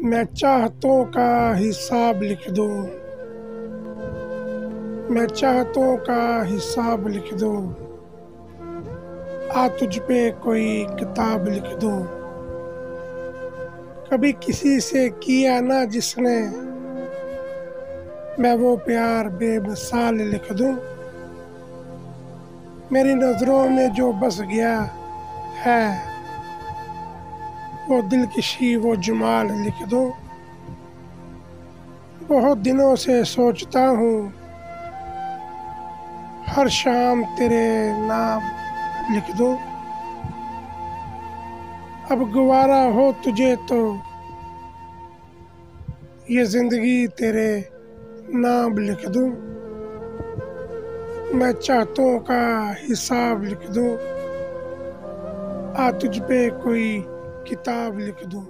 मैं चाहतों का हिसाब लिख दूं, मैं चाहतों का हिसाब लिख दूं, आ तुझ पे कोई किताब लिख दूं। कभी किसी से किया ना जिसने, मैं वो प्यार बेमिसाल लिख दूं। मेरी नजरों में जो बस गया है, वो दिलकशी वो जमाल लिख दूं। बहुत दिनों से सोचता हूँ, हर शाम तेरे नाम लिख दूं। अब गवारा हो तुझे तो ये जिंदगी तेरे नाम लिख दूं। मैं चाहतों का हिसाब लिख दूं, आ तुझ पे कोई किताब लिख दूं।